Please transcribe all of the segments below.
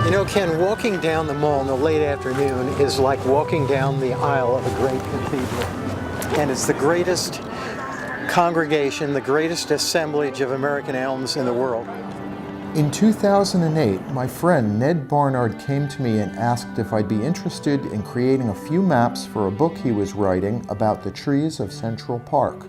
You know, Ken, walking down the mall in the late afternoon is like walking down the aisle of a great cathedral. And it's the greatest congregation, the greatest assemblage of American elms in the world. In 2008, my friend Ned Barnard came to me and asked if I'd be interested in creating a few maps for a book he was writing about the trees of Central Park.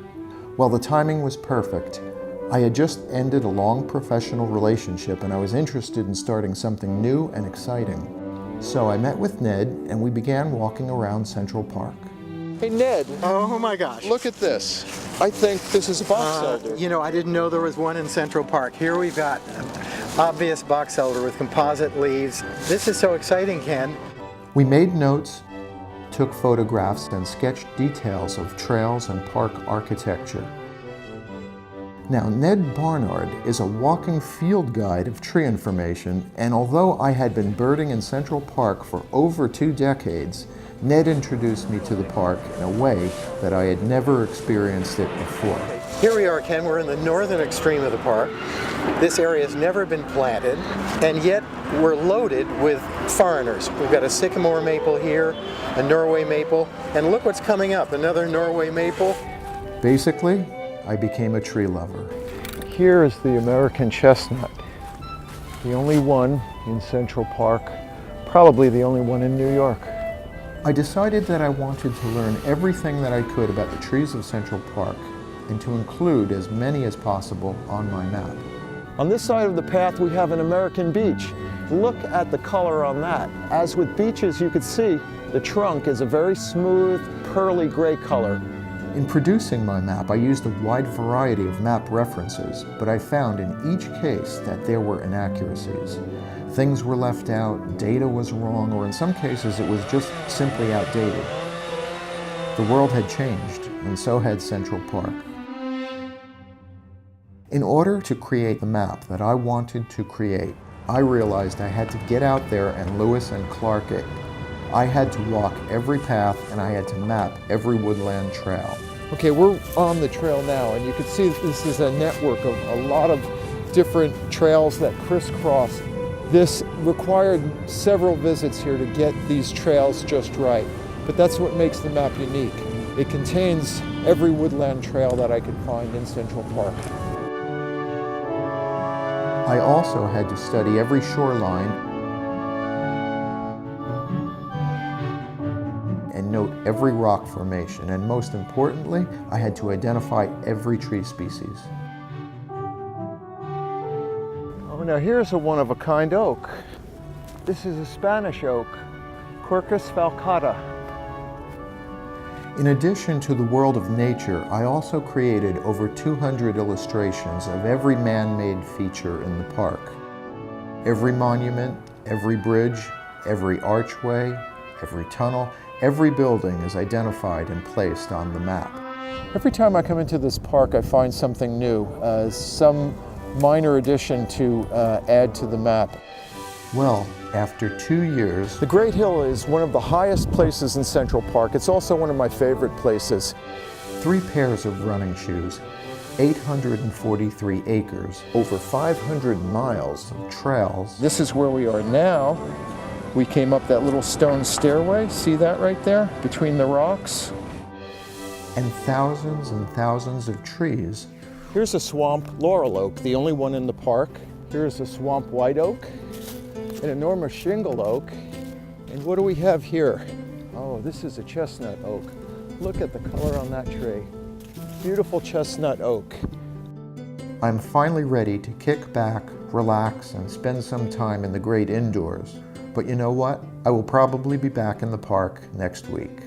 Well, the timing was perfect. I had just ended a long professional relationship and I was interested in starting something new and exciting. So I met with Ned and we began walking around Central Park. Hey Ned! Oh my gosh. Look at this. I think this is a box elder. You know, I didn't know there was one in Central Park. Here we've got an obvious box elder with composite leaves. This is so exciting, Ken. We made notes, took photographs, and sketched details of trails and park architecture. Now, Ned Barnard is a walking field guide of tree information, and although I had been birding in Central Park for over 2 decades, Ned introduced me to the park in a way that I had never experienced it before. Here we are, Ken. We're in the northern extreme of the park. This area has never been planted, and yet we're loaded with foreigners. We've got a sycamore maple here, a Norway maple, and look what's coming up, another Norway maple. Basically, I became a tree lover. Here is the American chestnut, the only one in Central Park, probably the only one in New York. I decided that I wanted to learn everything that I could about the trees of Central Park and to include as many as possible on my map. On this side of the path we have an American beech. Look at the color on that. As with beeches, you could see the trunk is a very smooth, pearly gray color. In producing my map, I used a wide variety of map references, but I found in each case that there were inaccuracies. Things were left out, data was wrong, or in some cases it was just simply outdated. The world had changed, and so had Central Park. In order to create the map that I wanted to create, I realized I had to get out there and Lewis and Clark it. I had to walk every path and I had to map every woodland trail. Okay, we're on the trail now and you can see this is a network of a lot of different trails that crisscross. This required several visits here to get these trails just right, but that's what makes the map unique. It contains every woodland trail that I could find in Central Park. I also had to study every shoreline and note every rock formation, and most importantly, I had to identify every tree species. Oh, now here's a one-of-a-kind oak. This is a Spanish oak, Quercus falcata. In addition to the world of nature, I also created over 200 illustrations of every man-made feature in the park. Every monument, every bridge, every archway, every tunnel, every building is identified and placed on the map. Every time I come into this park, I find something new, some minor addition to add to the map. Well, after 2 years, the Great Hill is one of the highest places in Central Park. It's also one of my favorite places. 3 pairs of running shoes, 843 acres, over 500 miles of trails. This is where we are now. We came up that little stone stairway, see that right there, between the rocks? And thousands of trees. Here's a swamp laurel oak, the only one in the park. Here's a swamp white oak, an enormous shingle oak. And what do we have here? Oh, this is a chestnut oak. Look at the color on that tree. Beautiful chestnut oak. I'm finally ready to kick back, relax, and spend some time in the great indoors. But you know what? I will probably be back in the park next week.